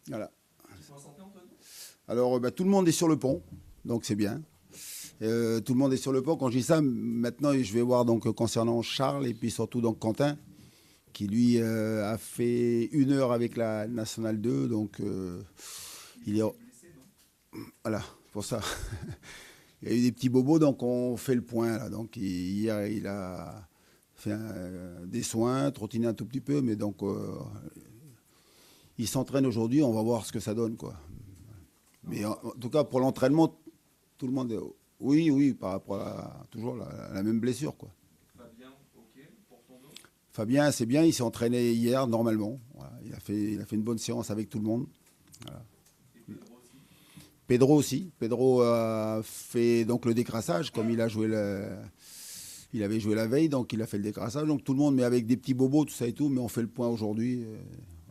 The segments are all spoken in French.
Voilà. Alors, tout le monde est sur le pont, donc c'est bien. Tout le monde est sur le pont. Quand je dis ça, maintenant, je vais voir donc concernant Charles et puis surtout donc Quentin, qui lui a fait 1 heure avec la Nationale 2. Donc, il est. Voilà, pour ça. Il y a eu des petits bobos, donc on fait le point. Là. Donc, hier, il a fait des soins, trottiné un tout petit peu, mais donc, il s'entraîne aujourd'hui. On va voir ce que ça donne, quoi. Mais en tout cas, pour l'entraînement, tout le monde est. Oui, oui, par rapport à toujours la même blessure, quoi. Fabien, ok, pour ton dos. Fabien, c'est bien, il s'est entraîné hier normalement. Voilà, il a fait une bonne séance avec tout le monde. Voilà. Et Pedro aussi. Pedro aussi. Pedro a fait donc le décrassage, comme il avait joué la veille, donc il a fait le décrassage. Donc tout le monde, mais avec des petits bobos, tout ça et tout, mais on fait le point aujourd'hui.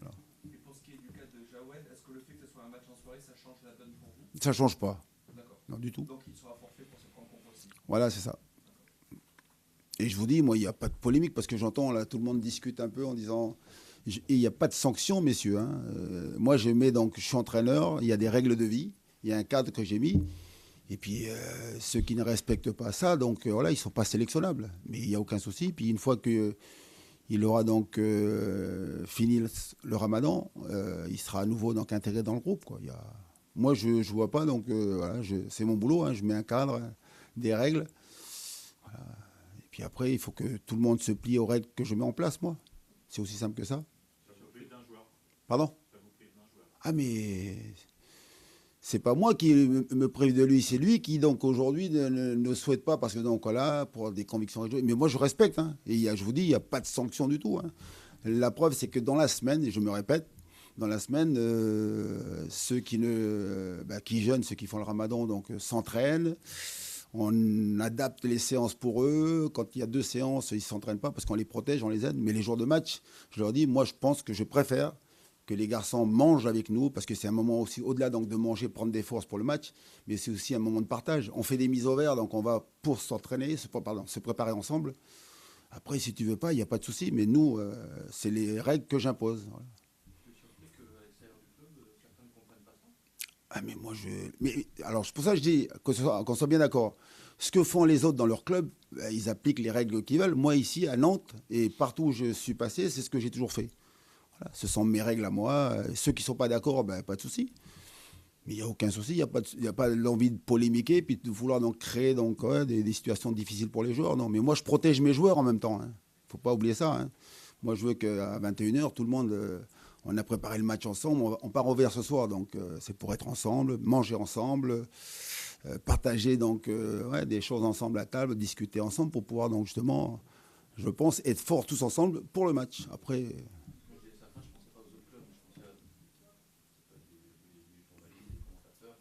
Voilà. Et pour ce qui est du cas de Jawen, est-ce que le fait que ce soit un match en soirée, ça change la donne pour vous? Ça change pas, D'accord. non du tout. Donc il sera forfait pour cette rencontre aussi. Voilà, c'est ça. Et je vous dis, moi, il n'y a pas de polémique parce que j'entends là, tout le monde discute un peu en disant, et il n'y a pas de sanction, messieurs. Hein. Moi, je suis entraîneur, il y a des règles de vie, il y a un cadre que j'ai mis. Et puis, ceux qui ne respectent pas ça, donc voilà, ils ne sont pas sélectionnables. Mais il n'y a aucun souci. Puis, une fois qu'il aura donc fini le ramadan, il sera à nouveau donc, intégré dans le groupe. Quoi. Moi, je ne vois pas, donc voilà, c'est mon boulot. Hein, je mets un cadre, des règles. Et puis après, il faut que tout le monde se plie aux règles que je mets en place, moi. C'est aussi simple que ça. Ça vous prive d'un joueur. Pardon? Ça vous prive d'un joueur. Ah, mais c'est pas moi qui me prive de lui, c'est lui qui donc aujourd'hui ne souhaite pas parce que donc voilà pour des convictions religieuses. Mais moi je respecte. Hein, et je vous dis, il n'y a pas de sanction du tout. Hein. La preuve, c'est que dans la semaine, et je me répète, dans la semaine, ceux qui jeûnent, ceux qui font le Ramadan, donc s'entraînent. On adapte les séances pour eux. Quand il y a 2 séances, ils ne s'entraînent pas parce qu'on les protège, on les aide. Mais les jours de match, je leur dis, moi je pense que je préfère que les garçons mangent avec nous, parce que c'est un moment aussi, au-delà donc de manger, prendre des forces pour le match, mais c'est aussi un moment de partage. On fait des mises au vert, donc on va pour s'entraîner, se préparer ensemble. Après, si tu veux pas, il n'y a pas de souci, mais nous, c'est les règles que j'impose. Voilà. Je suis surpris qu'à l'extérieur du club, certains ne comprennent pas ça. Ah, mais moi, alors, c'est pour ça que je dis qu'on soit bien d'accord. Ce que font les autres dans leur club, ils appliquent les règles qu'ils veulent. Moi, ici, à Nantes, et partout où je suis passé, c'est ce que j'ai toujours fait. Voilà, ce sont mes règles à moi. Ceux qui ne sont pas d'accord, pas de souci. Mais il n'y a aucun souci. Il n'y a pas l'envie de polémiquer puis de vouloir donc créer donc, des situations difficiles pour les joueurs. Non, mais moi, je protège mes joueurs en même temps. Il ne faut pas oublier ça. Hein. Moi, je veux qu'à 21h, tout le monde, on a préparé le match ensemble. On part au vert ce soir. Donc, c'est pour être ensemble, manger ensemble, partager donc, des choses ensemble à table, discuter ensemble pour pouvoir donc justement, je pense, être forts tous ensemble pour le match. Après... Moi, je disais certains, je ne pensais pas aux autres clubs, je pensais à des journalistes, des commentateurs.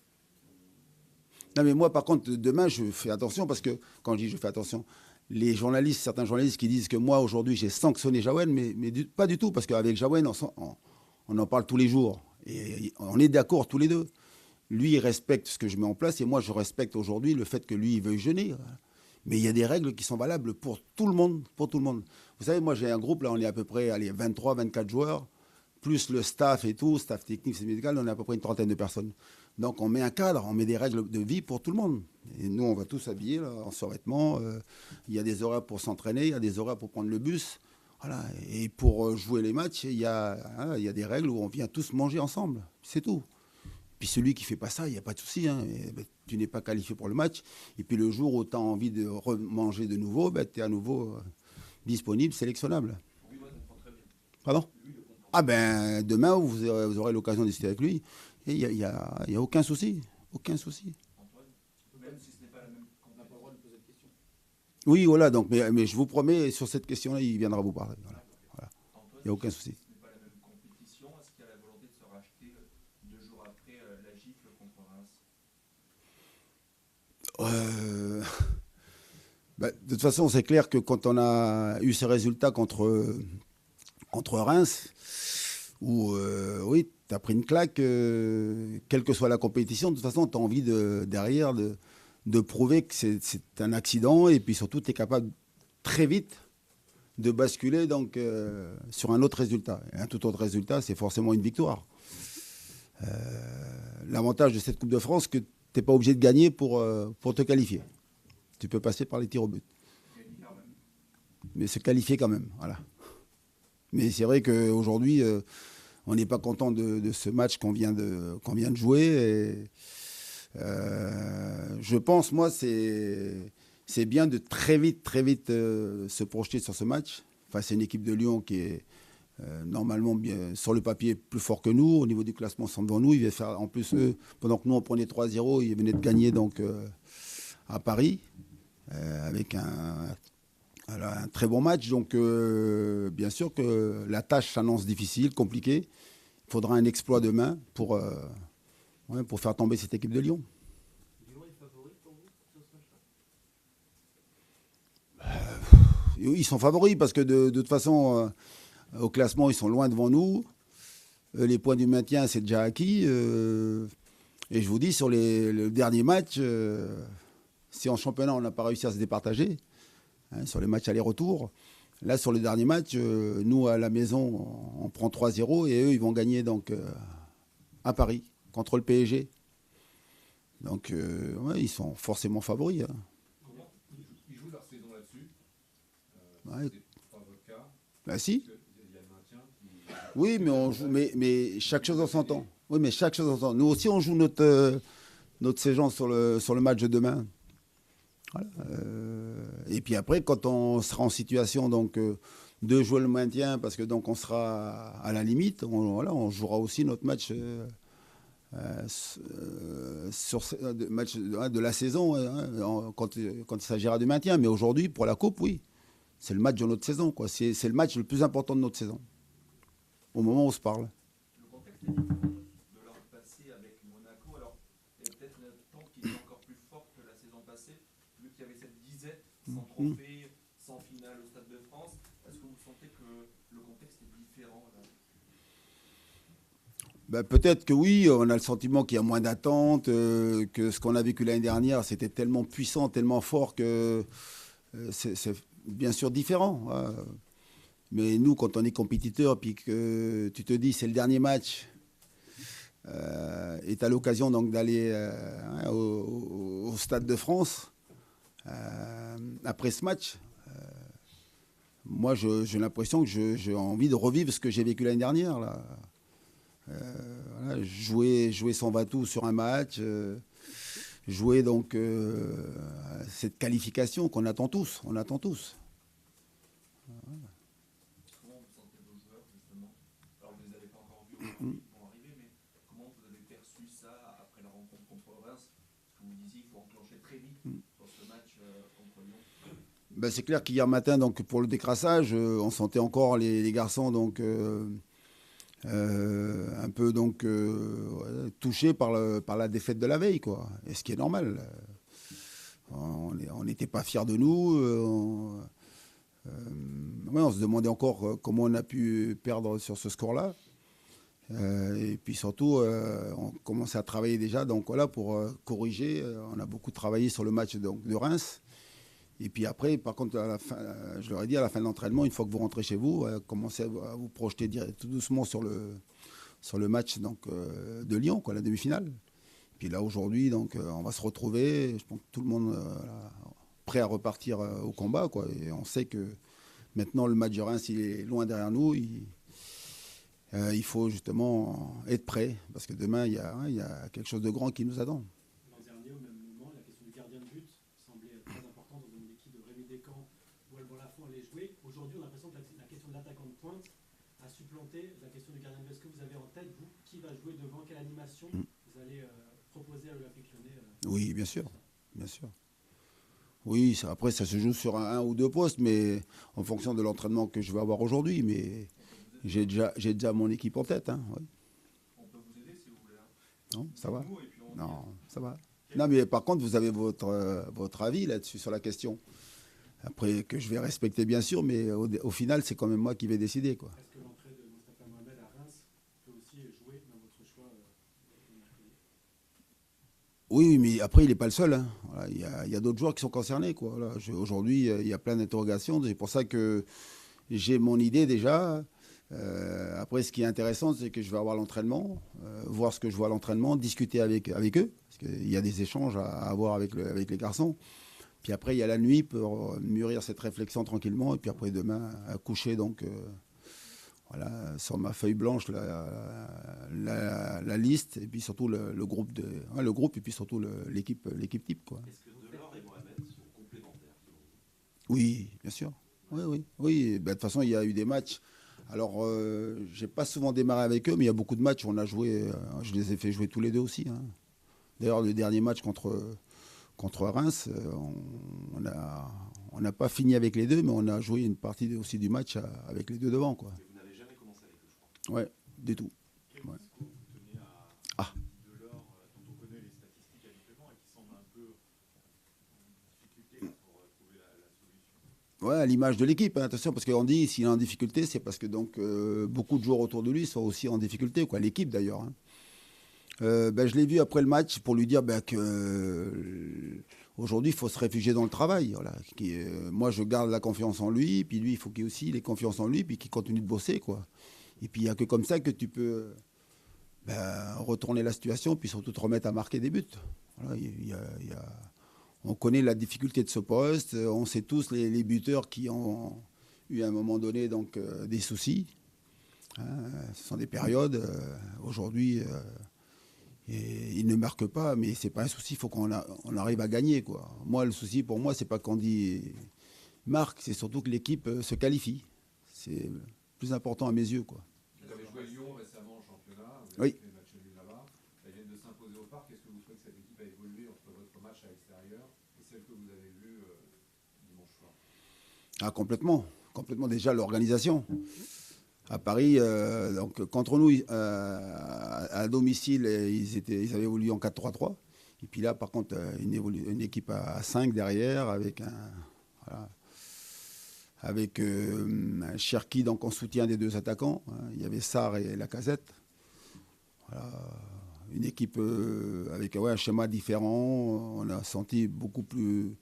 Non, mais moi, par contre, demain, je fais attention parce que, quand je dis je fais attention, les journalistes, certains journalistes qui disent que moi, aujourd'hui, j'ai sanctionné Jawen, mais pas du tout, parce qu'avec Jawen, on en parle tous les jours. Et on est d'accord tous les deux. Lui, il respecte ce que je mets en place et moi, je respecte aujourd'hui le fait que lui, il veuille jeûner. Mais il y a des règles qui sont valables pour tout le monde, pour tout le monde. Vous savez, moi, j'ai un groupe, là, on est à peu près 23, 24 joueurs, plus le staff et tout, staff technique et médical, on est à peu près une trentaine de personnes. Donc, on met un cadre, on met des règles de vie pour tout le monde. Et nous, on va tous habiller là, en survêtement. Il y a des horaires pour s'entraîner, il y a des horaires pour prendre le bus. Voilà. Et pour jouer les matchs, il y a des règles où on vient tous manger ensemble. C'est tout. Puis celui qui ne fait pas ça, il n'y a pas de souci. Hein. Tu n'es pas qualifié pour le match. Et puis le jour où tu as envie de remanger de nouveau, tu es à nouveau disponible, sélectionnable. Lui, moi, ça me prend très bien. Pardon? Lui, il le comprend. Ah ben, demain, vous aurez l'occasion de discuter avec lui. Et il n'y a aucun souci. Aucun souci. Antoine, Même si ce n'est pas la même on n'a pas le droit de poser de questions. Oui, voilà. Donc, mais je vous promets, sur cette question-là, il viendra vous parler. Voilà. Antoine, Il n'y a aucun souci. ce n'est pas la même compétition. Est-ce qu'il y a la volonté de se racheter 2 jours après la gifle contre Reims? Euh, de toute façon, c'est clair que quand on a eu ces résultats contre Reims, où oui, tu as pris une claque, quelle que soit la compétition, de toute façon, tu as envie derrière de prouver que c'est un accident et puis surtout, tu es capable très vite de basculer donc, sur un autre résultat. Et un tout autre résultat, c'est forcément une victoire. L'avantage de cette Coupe de France, que tu n'es pas obligé de gagner pour te qualifier. Tu peux passer par les tirs au but. Mais se qualifier quand même, voilà. Mais c'est vrai qu'aujourd'hui, on n'est pas content de ce match qu'on vient de jouer. Et, je pense, moi, c'est bien de très vite se projeter sur ce match. Enfin, c'est une équipe de Lyon qui est normalement bien, sur le papier plus fort que nous. Au niveau du classement, ils sont devant nous. Ils viennent faire, en plus, eux, pendant que nous, on prenait 3-0, ils venaient de gagner donc, à Paris avec un très bon match. Donc, bien sûr que la tâche s'annonce difficile, compliquée. Il faudra un exploit demain pour faire tomber cette équipe de Lyon. Lyon est favori pour vous sur ce match-là? Ils sont favoris parce que de toute façon, au classement, ils sont loin devant nous. Les points du maintien, c'est déjà acquis. Et je vous dis, sur le dernier match, si en championnat, on n'a pas réussi à se départager, sur les matchs aller-retour, là, sur le dernier match, nous, à la maison, on prend 3-0 et eux, ils vont gagner donc, à Paris contre le PSG. Donc, ouais, ils sont forcément favoris. Hein. Comment ils jouent leur saison là-dessus? Ouais. C'est pas votre cas. Bah si. Parce qu'il y a le maintien qui... Oui, mais on joue, mais chaque chose en son temps. Oui, mais chaque chose en son temps. Nous aussi, on joue notre saison sur le match de demain. Voilà. Et puis après, quand on sera en situation donc, de jouer le maintien, parce que donc on sera à la limite, on jouera aussi notre match match de la saison quand il s'agira du maintien. Mais aujourd'hui, pour la Coupe, oui, c'est le match de notre saison, quoi. C'est le match le plus important de notre saison, au moment où on se parle. Le contexte est différent de leur passé avec Monaco. Alors, il y a peut-être une attente qui est encore plus forte que la saison passée, vu qu'il y avait cette disette sans trophée, sans finale au Stade de France. Est-ce que vous sentez que le contexte est différent là? Ben, peut-être que oui, on a le sentiment qu'il y a moins d'attente, que ce qu'on a vécu l'année dernière, c'était tellement puissant, tellement fort que c'est bien sûr différent. Hein. Mais nous, quand on est compétiteur, puis que tu te dis c'est le dernier match, et tu as l'occasion donc d'aller au Stade de France, après ce match, moi j'ai l'impression que j'ai envie de revivre ce que j'ai vécu l'année dernière. Là. Voilà, jouer sans va-tout sur un match, jouer donc cette qualification qu'on attend tous. On attend tous. Comment vous sentez vos joueurs, justement? Alors, vous ne les avez pas encore vus aujourd'hui, ils vont arriver, mais comment vous avez perçu ça après la rencontre contre Reims? Parce que vous disiez qu'il faut enclencher très vite sur ce match contre Lyon. Ben, c'est clair qu'hier matin, donc, pour le décrassage, on sentait encore les garçons donc, un peu donc, touchés par la défaite de la veille, quoi. Et ce qui est normal. On n'était pas fiers de nous. Ouais, on se demandait encore comment on a pu perdre sur ce score-là. Et puis surtout, on commençait à travailler déjà donc, voilà, pour corriger. On a beaucoup travaillé sur le match donc, de Reims. Et puis après, par contre, à la fin, je leur ai dit, à la fin de l'entraînement, une fois que vous rentrez chez vous, commencez à vous projeter tout doucement sur le match donc, de Lyon, quoi, la demi-finale. Puis là, aujourd'hui, donc, on va se retrouver. Je pense que tout le monde prêt à repartir au combat, quoi. Et on sait que maintenant, le match de Reims, il est loin derrière nous. Il faut justement être prêt, parce que demain, il y a quelque chose de grand qui nous attend. L'an dernier, au même moment, la question du gardien de but semblait très importante dans une équipe de Rémi Descamps où Alban Lafont allait jouer. Aujourd'hui, on a l'impression que la question de l'attaquant de pointe a supplanté la question du gardien de but. Est-ce que vous avez en tête, vous, qui va jouer devant, quelle animation vous allez proposer à l'Olympique Lyonnais Oui, bien sûr. Bien sûr. Oui, après, ça se joue sur un ou deux postes, mais en fonction de l'entraînement que je vais avoir aujourd'hui. Mais j'ai déjà mon équipe en tête. Hein, oui. On peut vous aider si vous voulez. Non, ça va. Nous, et puis on Non, ça va. Non, mais par contre, vous avez votre avis là-dessus, sur la question. Après, que je vais respecter, bien sûr, mais au final, c'est quand même moi qui vais décider, quoi. Est-ce que l'entrée de Moustapha Mohamed à Reims peut aussi jouer dans votre choix mercredi? Oui, mais après, il n'est pas le seul. Hein. Voilà, il y a d'autres joueurs qui sont concernés, quoi. Voilà, aujourd'hui, il y a plein d'interrogations. C'est pour ça que j'ai mon idée déjà. Après, ce qui est intéressant, c'est que je vais avoir l'entraînement, voir ce que je vois à l'entraînement, discuter avec eux, parce qu'il y a des échanges à avoir avec les garçons. Puis après, il y a la nuit pour mûrir cette réflexion tranquillement. Et puis après, demain, à coucher, donc, voilà, sur ma feuille blanche, la liste, et puis surtout le groupe, le groupe, et puis surtout l'équipe type, quoi. Est-ce que Delors et Mohamed sont complémentaires selon Oui, bien sûr. Oui. Ben, de toute façon, il y a eu des matchs. Alors, j'ai pas souvent démarré avec eux, mais il y a beaucoup de matchs où on a joué. Je les ai fait jouer tous les deux aussi, hein. D'ailleurs, le dernier match contre Reims, on n'a pas fini avec les deux, mais on a joué une partie aussi du match avec les deux devant, quoi. vous? Mais vous n'avez jamais commencé avec eux, je crois. Ouais, du tout. Quel discours vous tenez à Ah. Delors, dont on connaît les statistiques habituellement et qui semble un peu en difficulté là, pour trouver la solution? Ouais, à l'image de l'équipe, hein, attention, parce qu'on dit s'il est en difficulté, c'est parce que donc beaucoup de joueurs autour de lui sont aussi en difficulté, quoi. L'équipe d'ailleurs, hein. Ben, je l'ai vu après le match pour lui dire ben, que aujourd'hui il faut se réfugier dans le travail. Voilà. Moi je garde la confiance en lui, puis lui il faut qu'il ait aussi confiance en lui, puis qu'il continue de bosser, quoi. Et puis il n'y a que comme ça que tu peux retourner la situation, puis surtout te remettre à marquer des buts. Voilà, on connaît la difficulté de ce poste, on sait tous les buteurs qui ont eu à un moment donné donc, des soucis. Hein, ce sont des périodes. Aujourd'hui, ils ne marquent pas, mais c'est pas un souci, il faut qu'on arrive à gagner, quoi. Moi, le souci pour moi, c'est pas qu'on dit marque, c'est surtout que l'équipe se qualifie. C'est le plus important à mes yeux, quoi. Vous avez joué Lyon récemment en championnat, vous Oui. avez fait le match nul là-bas, elles viennent de s'imposer au parc. Est-ce que vous trouvez que cette équipe a évolué entre votre match à l'extérieur et celle que vous avez vue dimanche soir? Ah, complètement. Complètement. Déjà, l'organisation. À Paris, donc, contre nous, à domicile, ils avaient évolué en 4-3-3. Et puis là, par contre, une équipe à 5 derrière, avec un Cherki donc, en soutien des deux attaquants. Hein. Il y avait Sarr et Lacazette. Voilà. Une équipe avec un schéma différent. On a senti beaucoup plus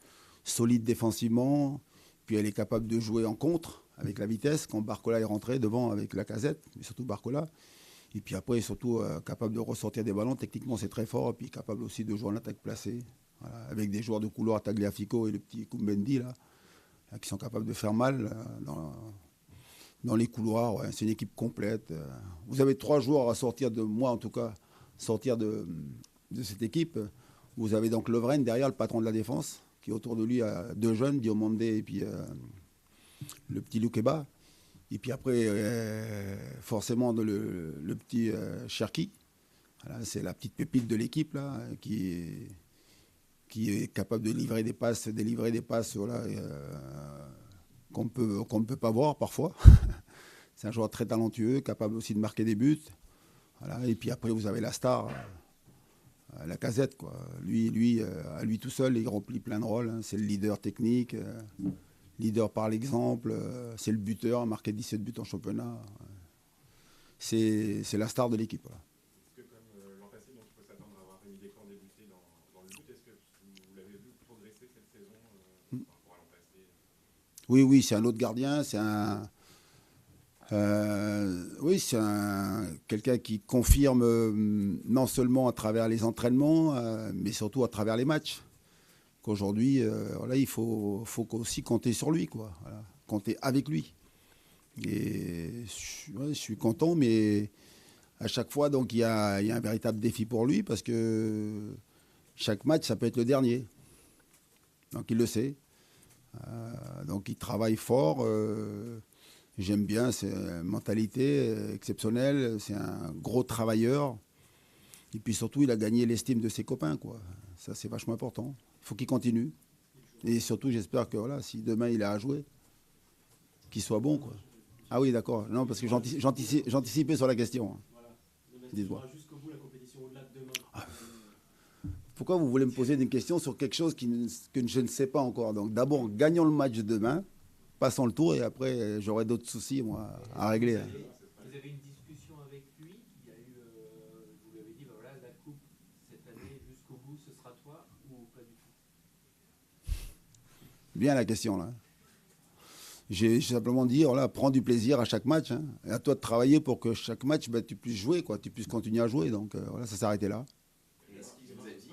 solide défensivement. Puis elle est capable de jouer en contre avec la vitesse quand Barcola est rentré devant avec Lacazette, mais surtout Barcola. Et puis après, surtout capable de ressortir des ballons. Techniquement, c'est très fort. Et puis capable aussi de jouer en attaque placée. Voilà. Avec des joueurs de couloir, Tagliafico et le petit Koumbendi, là, qui sont capables de faire mal dans les couloirs. Ouais. C'est une équipe complète. Vous avez 3 joueurs à sortir de moi, en tout cas, sortir de cette équipe. Vous avez donc Lovren derrière, le patron de la défense, qui autour de lui a 2 jeunes, Diomandé et puis le petit Loukeba. Et puis après, forcément, le petit Cherki. Voilà, c'est la petite pépite de l'équipe, là, qui est capable de livrer des passes, voilà, qu'on ne peut pas voir parfois. C'est un joueur très talentueux, capable aussi de marquer des buts. Voilà, et puis après, vous avez la star, Lacazette, quoi. Lui, à lui tout seul, il remplit plein de rôles, hein. C'est le leader technique, leader par l'exemple, c'est le buteur, a marqué 17 buts en championnat. C'est la star de l'équipe. Voilà. Est-ce que comme l'an passé, donc il faut s'attendre à avoir Rémi Descamps débuter dans le but, est-ce que vous l'avez vu progresser cette saison par rapport à l'an passé? Oui, c'est un autre gardien, c'est quelqu'un qui confirme non seulement à travers les entraînements, mais surtout à travers les matchs. Qu'aujourd'hui, voilà, il faut aussi compter sur lui, quoi. Voilà, compter avec lui. Et je suis content, mais à chaque fois, donc, il y a un véritable défi pour lui, parce que chaque match, ça peut être le dernier. Donc il le sait. Donc il travaille fort. J'aime bien, c'est une mentalité exceptionnelle, c'est un gros travailleur. Et puis surtout, il a gagné l'estime de ses copains, quoi. Ça, c'est vachement important. Il faut qu'il continue. Et surtout, j'espère que voilà, si demain il a à jouer, qu'il soit bon, quoi. Ah oui, d'accord. Non, parce que j'anticipais sur la question. Voilà. Dites-moi. Tu jusqu'au bout la compétition au-delà de demain. Pourquoi vous voulez me poser des questions sur quelque chose que je ne sais pas encore? Donc d'abord, gagnons le match de demain, passons le tour, et après, j'aurai d'autres soucis, moi, à régler. Vous avez une discussion avec lui, il y a eu, vous lui avez dit, ben voilà, la coupe cette année jusqu'au bout, ce sera toi, ou pas du tout? Bien la question, là. J'ai simplement dit, voilà, prends du plaisir à chaque match. Hein. Et à toi de travailler pour que chaque match, tu puisses jouer, quoi, tu puisses continuer à jouer. Donc voilà, ça s'est arrêté là. Est-ce qu'il vous a dit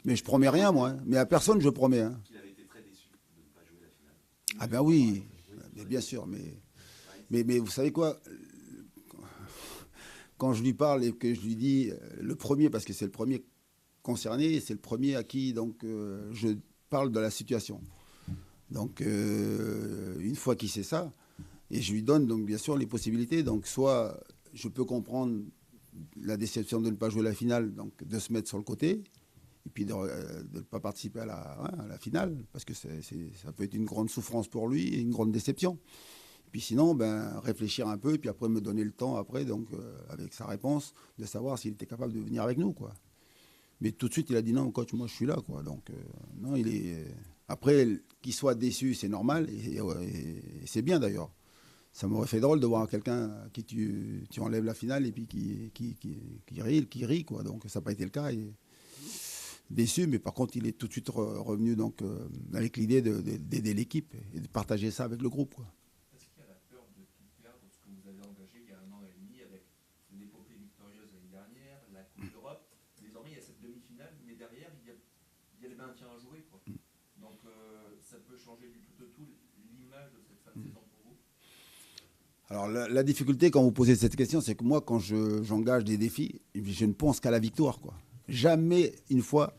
Mais je promets rien, moi. Hein. Mais à personne, je promets. Hein. qu'il avait été très déçu de ne pas jouer la finale? Ah ben oui, mais bien sûr. Mais vous savez quoi? Quand je lui parle et que je lui dis le premier, parce que c'est le premier concerné, c'est le premier à qui donc, je parle de la situation. Donc, une fois qu'il sait ça, et je lui donne donc bien sûr les possibilités. Donc, soit je peux comprendre la déception de ne pas jouer la finale, donc de se mettre sur le côté, et puis de ne pas participer à la finale, parce que ça peut être une grande souffrance pour lui et une grande déception. Et puis sinon, réfléchir un peu, et puis après me donner le temps, après, donc, avec sa réponse, de savoir s'il était capable de venir avec nous, quoi. Mais tout de suite, il a dit non, coach, moi je suis là, quoi. Donc, non, il est. Après, qu'il soit déçu, c'est normal, et c'est bien d'ailleurs. Ça m'aurait fait drôle de voir quelqu'un à qui tu enlèves la finale et puis qui rit, quoi. Donc, ça n'a pas été le cas. Et déçu, mais par contre, il est tout de suite revenu donc, avec l'idée d'aider l'équipe et de partager ça avec le groupe, quoi. Est-ce qu'il y a la peur de tout perdre, ce que vous avez engagé il y a 1 an et demi avec l'épopée victorieuse l'année dernière, la Coupe d'Europe? Désormais, il y a cette demi-finale, mais derrière, il y a le maintien à jouer, quoi. Donc, ça peut changer du tout au tout l'image de cette fin de saison pour vous? Alors, la difficulté quand vous posez cette question, c'est que moi, quand j'engage des défis, je ne pense qu'à la victoire, quoi. Jamais une fois,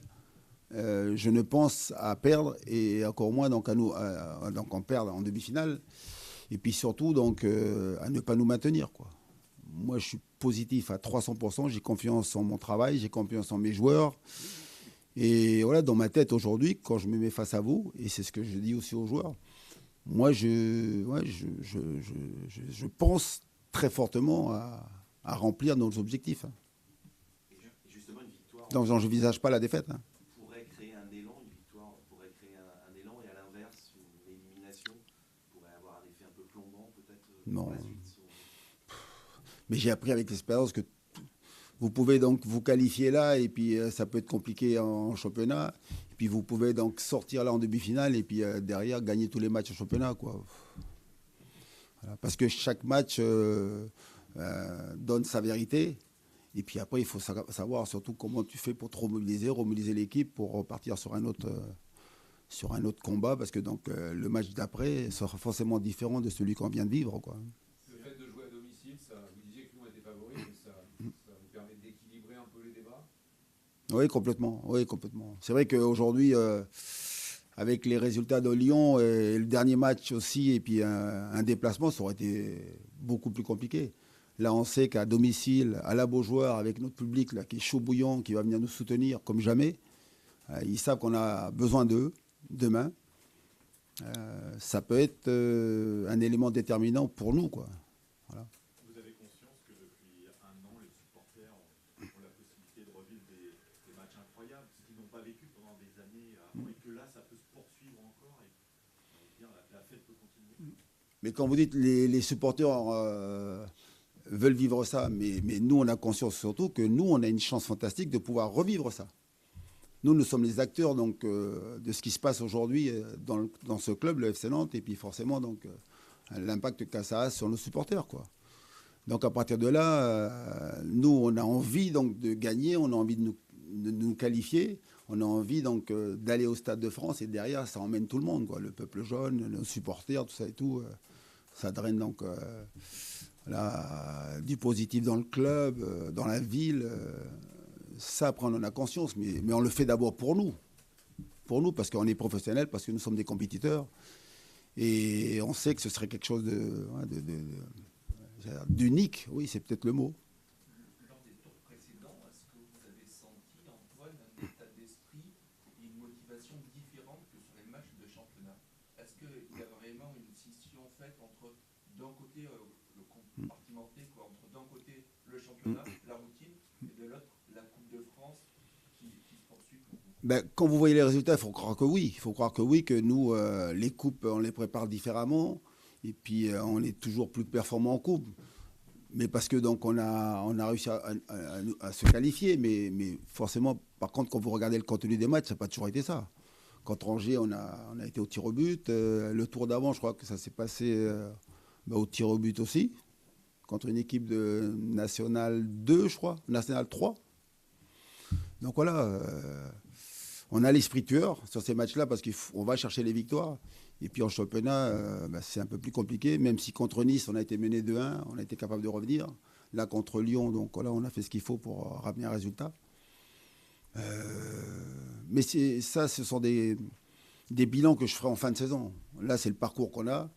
je ne pense à perdre, et encore moins donc donc en perdre en demi-finale. Et puis surtout, donc, à ne pas nous maintenir, quoi. Moi, je suis positif à 300%. J'ai confiance en mon travail, j'ai confiance en mes joueurs. Et voilà, dans ma tête aujourd'hui, quand je me mets face à vous, et c'est ce que je dis aussi aux joueurs, moi, je pense très fortement à remplir nos objectifs. Hein. Et justement, une victoire Donc, je n'envisage pas la défaite. Hein. pourrait créer un élan, une victoire pourrait créer un élan, et à l'inverse, une élimination pourrait avoir un effet un peu plombant, peut-être, Non. pour la suite. Mais j'ai appris avec l'expérience que vous pouvez donc vous qualifier là, et puis ça peut être compliqué en championnat. Et puis vous pouvez donc sortir là en demi-finale, et puis derrière gagner tous les matchs en championnat, quoi. Voilà, parce que chaque match donne sa vérité. Et puis après, il faut savoir surtout comment tu fais pour te remobiliser l'équipe pour repartir sur un autre combat, parce que donc le match d'après sera forcément différent de celui qu'on vient de vivre, quoi. Le fait de jouer à domicile, vous disiez que nous on était favoris, mais ça vous permet d'équilibrer un peu les débats? Oui, complètement. Oui, complètement. C'est vrai qu'aujourd'hui, avec les résultats de Lyon et le dernier match aussi, et puis un déplacement, ça aurait été beaucoup plus compliqué. Là, on sait qu'à domicile, à la Beaujoire, avec notre public là, qui est chaud bouillant, qui va venir nous soutenir comme jamais, ils savent qu'on a besoin d'eux demain. Ça peut être un élément déterminant pour nous, quoi. Voilà. Vous avez conscience que depuis 1 an, les supporters ont la possibilité de revivre des matchs incroyables, ce qu'ils n'ont pas vécu pendant des années avant, et que là, ça peut se poursuivre encore, et on va dire, la fête peut continuer? Mais quand vous dites les supporters veulent vivre ça, mais nous, on a conscience surtout que nous, on a une chance fantastique de pouvoir revivre ça. Nous sommes les acteurs donc, de ce qui se passe aujourd'hui dans ce club, le FC Nantes, et puis forcément donc, l'impact que ça a sur nos supporters, quoi. Donc à partir de là, nous, on a envie donc, de gagner, on a envie de nous qualifier, on a envie donc, d'aller au Stade de France, et derrière, ça emmène tout le monde, quoi. Le peuple jaune, nos supporters, tout ça et tout. Ça draine donc du positif dans le club, dans la ville. Ça, après, on en a conscience, mais on le fait d'abord pour nous. Pour nous, parce qu'on est professionnels, parce que nous sommes des compétiteurs. Et on sait que ce serait quelque chose d'unique. Oui, c'est peut-être le mot. Lors des tours précédents, est-ce que vous avez senti, Antoine, un état d'esprit et une motivation différente que sur les matchs de championnat? Est-ce qu'il y a vraiment une scission faite entre, d'un côté, le compartimenté, quoi, entre d'un côté le championnat, la routine, et de l'autre, la Coupe de France qui se poursuit pour vous? Quand vous voyez les résultats, il faut croire que oui. Il faut croire que oui, que nous, les coupes, on les prépare différemment. Et puis, on est toujours plus performant en coupe. Mais parce que donc on a réussi à se qualifier. Mais forcément, par contre, quand vous regardez le contenu des matchs, ça n'a pas toujours été ça. Contre Angers, on a été au tir au but. Le tour d'avant, je crois que ça s'est passé au tir au but aussi. Contre une équipe de National 2, je crois, National 3. Donc voilà, on a l'esprit tueur sur ces matchs-là parce qu'on va chercher les victoires. Et puis en championnat, c'est un peu plus compliqué, même si contre Nice, on a été mené 2-1, on a été capable de revenir. Là, contre Lyon, donc voilà, on a fait ce qu'il faut pour ramener un résultat. Mais ce sont des bilans que je ferai en fin de saison. Là, c'est le parcours qu'on a.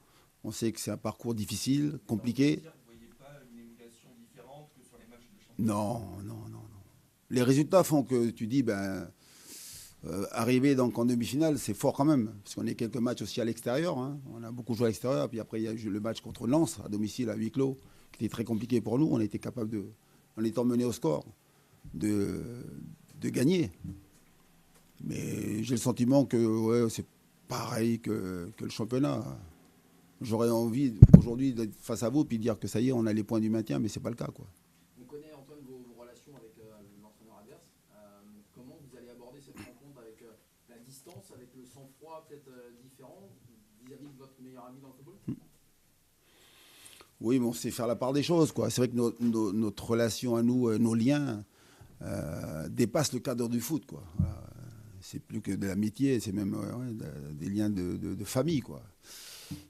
On sait que c'est un parcours difficile, compliqué. Vous ne voyez pas une émulation différente que sur les matchs de championnat? Non. Les résultats font que tu dis, arriver donc en demi-finale, c'est fort quand même. Parce qu'on a quelques matchs aussi à l'extérieur. Hein. On a beaucoup joué à l'extérieur. Puis après, il y a eu le match contre Lens, à domicile, à huis clos, qui était très compliqué pour nous. On a été capable, en étant mené au score, de gagner. Mais j'ai le sentiment que c'est pareil que le championnat. J'aurais envie aujourd'hui d'être face à vous puis dire que ça y est, on a les points du maintien, mais c'est pas le cas, quoi. On connaît, Antoine, vos relations avec l'entraîneur adverse. Comment vous allez aborder cette rencontre avec la distance, avec le sang-froid peut-être différent vis-à-vis de votre meilleur ami dans le football? Oui, mais on sait faire la part des choses, quoi. C'est vrai que notre relation à nous, nos liens, dépassent le cadre du foot, quoi. Voilà. C'est plus que de l'amitié, c'est même des liens de famille, quoi.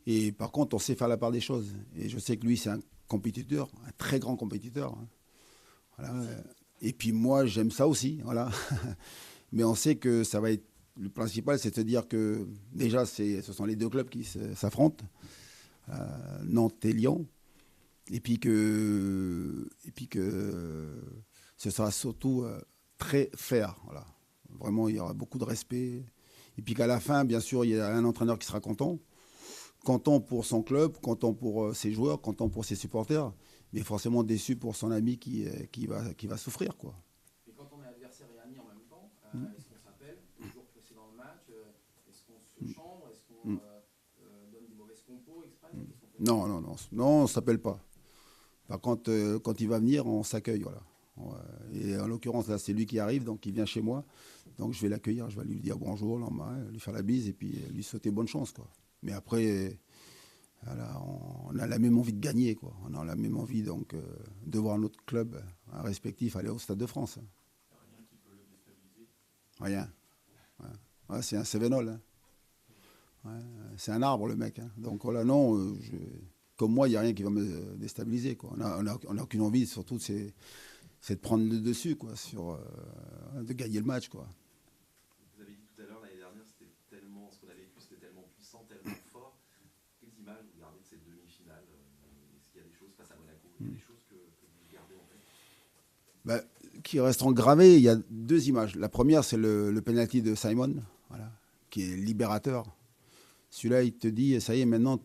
Et par contre, on sait faire la part des choses. Et je sais que lui, c'est un compétiteur, un très grand compétiteur. Hein. Voilà. Et puis moi, j'aime ça aussi. Voilà. Mais on sait que ça va être... Le principal, c'est de se dire que déjà, ce sont les deux clubs qui s'affrontent, Nantes et Lyon. Et puis que ce sera surtout très fair. Voilà. Vraiment, il y aura beaucoup de respect. Et puis qu'à la fin, bien sûr, il y a un entraîneur qui sera content. Content pour son club, content pour ses joueurs, content pour ses supporters, mais forcément déçu pour son ami qui va souffrir, quoi. Et quand on est adversaire et ami en même temps, est-ce qu'on s'appelle le jour précédent le match? Est-ce qu'on se chambre? Est-ce qu'on donne des mauvaises compos exprès? Non, on ne s'appelle pas. Par contre, quand il va venir, on s'accueille, voilà. Et en l'occurrence, là, c'est lui qui arrive, donc il vient chez moi. Donc je vais l'accueillir, je vais lui dire bonjour, lui faire la bise et puis lui souhaiter bonne chance, quoi. Mais après, voilà, on a la même envie de gagner, quoi. On a la même envie donc de voir notre club respectif aller au Stade de France. Rien qui peut le déstabiliser. Rien. Ouais, c'est un Cévenol. Hein. Ouais, c'est un arbre, le mec. Hein. Donc voilà, non, comme moi, il n'y a rien qui va me déstabiliser, quoi. On a aucune envie, surtout, c'est de prendre le dessus, quoi, de gagner le match, quoi. Vous avez dit tout à l'heure, l'année dernière, c'était tellement, ce qu'on a vécu, c'était tellement puissant, tellement fort. Quelles images vous gardez de cette demi-finale? Est-ce qu'il y a des choses face à Monaco? Il y a des choses que vous gardez en tête? Qui resteront gravées, il y a deux images. La première, c'est le penalty de Simon, voilà, qui est libérateur. Celui-là, il te dit, ça y est, maintenant,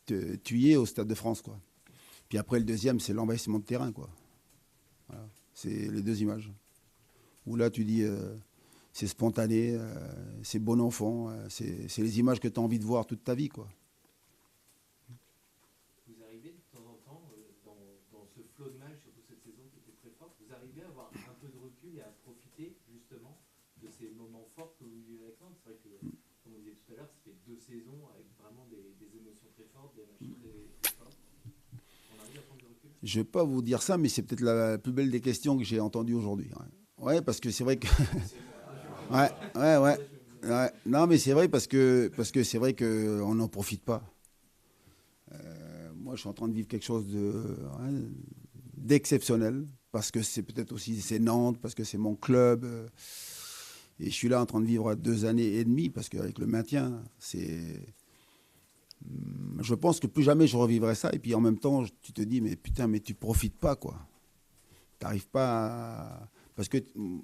tu y es au Stade de France, quoi. Puis après, le deuxième, c'est l'envahissement de terrain, quoi. Voilà. C'est les deux images. Où là, tu dis, c'est spontané, c'est bon enfant, c'est les images que tu as envie de voir toute ta vie, quoi. Vous arrivez de temps en temps, dans ce flot de matchs, surtout cette saison qui était très forte, vous arrivez à avoir un peu de recul et à profiter justement de ces moments forts que vous vivez avec Nantes? C'est vrai que, comme on disait tout à l'heure, ça fait 2 saisons avec vraiment des émotions très fortes, des matchs très forts. On arrive à prendre du recul? Je ne vais pas vous dire ça, mais c'est peut-être la plus belle des questions que j'ai entendues aujourd'hui. Ouais, parce que c'est vrai que... ouais. Non, mais c'est vrai parce que c'est vrai qu'on n'en profite pas. Moi, je suis en train de vivre quelque chose d'exceptionnel, parce que c'est peut-être aussi c'est Nantes, parce que c'est mon club. Et je suis là en train de vivre 2 années et demie, parce qu'avec le maintien, je pense que plus jamais je revivrai ça. Et puis en même temps, tu te dis, mais putain, mais tu profites pas, quoi. T'arrives pas à... Parce que,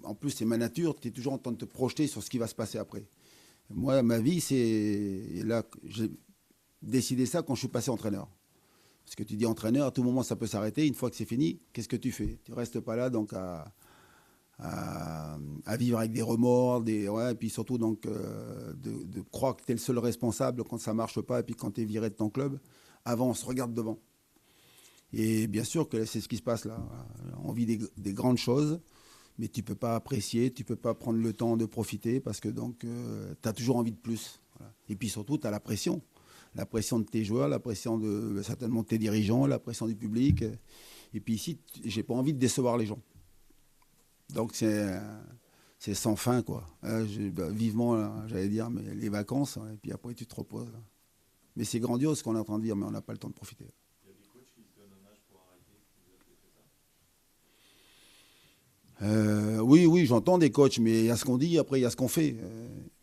en plus, c'est ma nature, tu es toujours en train de te projeter sur ce qui va se passer après. Moi, ma vie, c'est... Et là, j'ai décidé ça quand je suis passé entraîneur. Parce que tu dis entraîneur, à tout moment, ça peut s'arrêter. Une fois que c'est fini, qu'est-ce que tu fais? Tu restes pas là, donc, à vivre avec des remords, et puis surtout, donc, de croire que tu es le seul responsable quand ça marche pas, et puis quand tu es viré de ton club. Avant, on se regarde devant. Et bien sûr que c'est ce qui se passe là. On vit des grandes choses. mais tu ne peux pas apprécier, tu ne peux pas prendre le temps de profiter parce que donc tu as toujours envie de plus. Voilà. Et puis surtout, tu as la pression de tes joueurs, la pression de certainement de tes dirigeants, la pression du public. Et puis ici, j'ai pas envie de décevoir les gens. Donc c'est sans fin, quoi. Vivement, là, j'allais dire, mais les vacances, et puis après tu te reposes. Là. Mais c'est grandiose ce qu'on est en train de dire, mais on n'a pas le temps de profiter. Il y a des coachs qui se donnent un âge pour arrêter, qui vous avez fait ça? Oui, j'entends des coachs, mais il y a ce qu'on dit, après il y a ce qu'on fait.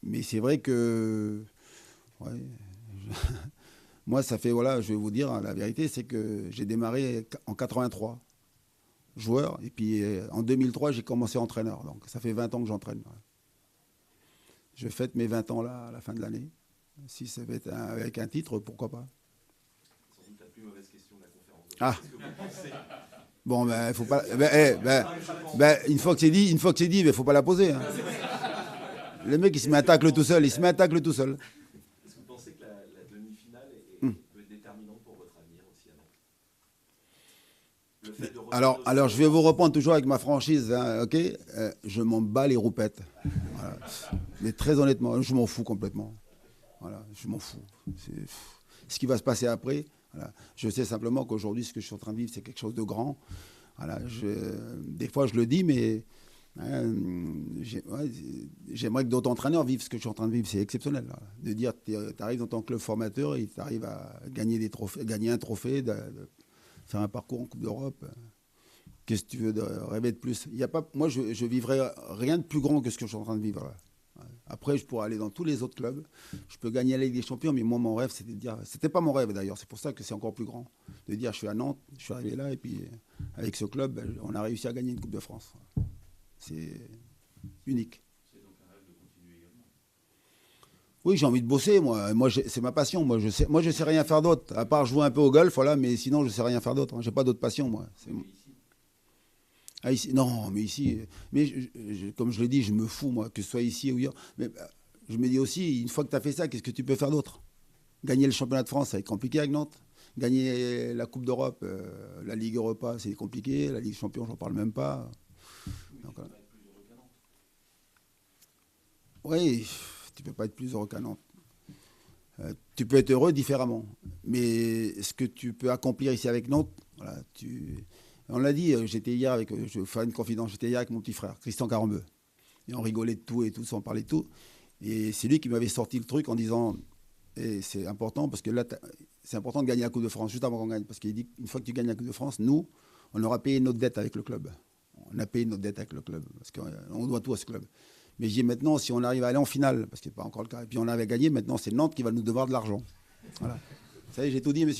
Mais c'est vrai que... Ouais, moi, ça fait, voilà, je vais vous dire, hein, la vérité, c'est que j'ai démarré en 83, joueur, et puis en 2003, j'ai commencé entraîneur. Donc ça fait 20 ans que j'entraîne. Ouais. Je fête mes 20 ans là, à la fin de l'année. Si ça va être avec un titre, pourquoi pas. Sans doute la plus mauvaise question de la conférence. Ah. Qu'est-ce que vous pensez? Bon, ben, faut pas. Une fois que c'est dit, il faut pas la poser. Hein. Le mec, il se met un tacle tout seul. Est-ce que vous pensez que la demi-finale peut être déterminante pour votre avenir aussi à Nantes? Le fait de Alors, je vais vous reprendre toujours avec ma franchise, hein, ok. Je m'en bats les roupettes. Voilà. Mais très honnêtement, je m'en fous complètement. Voilà, je m'en fous. Ce qui va se passer après, voilà. Je sais simplement qu'aujourd'hui, ce que je suis en train de vivre, c'est quelque chose de grand. Voilà, des fois, je le dis, mais hein, j'aimerais que d'autres entraîneurs vivent ce que je suis en train de vivre. C'est exceptionnel. Là. De dire, tu arrives dans ton club formateur et tu arrives à gagner des trophées, gagner un trophée, de faire un parcours en Coupe d'Europe. Qu'est-ce que tu veux de rêver de plus? Il y a pas, moi, je vivrais rien de plus grand que ce que je suis en train de vivre. Là. Après, je pourrais aller dans tous les autres clubs. Je peux gagner la Ligue des Champions, mais moi, mon rêve, c'était de dire... C'était pas mon rêve, d'ailleurs. C'est pour ça que c'est encore plus grand. De dire, je suis à Nantes, je suis arrivé là, et puis avec ce club, on a réussi à gagner une Coupe de France. C'est unique. C'est donc un rêve de continuer également. Oui, j'ai envie de bosser, moi. C'est ma passion. Moi, je sais rien faire d'autre. À part jouer un peu au golf, voilà, mais sinon, je sais rien faire d'autre. J'ai pas d'autre passion, moi. Ah, ici, non, mais ici, comme je l'ai dit, je me fous, moi, que ce soit ici ou ailleurs. Mais je me dis aussi, une fois que tu as fait ça, qu'est-ce que tu peux faire d'autre? Gagner le championnat de France, ça va être compliqué avec Nantes. Gagner la Coupe d'Europe, la Ligue Europa, c'est compliqué. La Ligue des Champions, j'en parle même pas. Donc, voilà. Oui, tu peux pas être plus heureux qu'à Nantes. Tu peux être heureux différemment. Mais ce que tu peux accomplir ici avec Nantes, voilà, on l'a dit, j'étais hier avec, je vais faire une confidence, j'étais hier avec mon petit frère, Christian Carambeu. Et on rigolait de tout et tout, sans parler de tout. Et c'est lui qui m'avait sorti le truc en disant, et c'est important parce que là, c'est important de gagner la Coupe de France juste avant qu'on gagne. Parce qu'il dit qu'une fois que tu gagnes la Coupe de France, nous, on aura payé notre dette avec le club. On a payé notre dette avec le club parce qu'on doit tout à ce club. Mais je dis maintenant, si on arrive à aller en finale, parce que ce n'est pas encore le cas, et puis on avait gagné, maintenant c'est Nantes qui va nous devoir de l'argent. Voilà. Ça y est, j'ai tout dit, messieurs.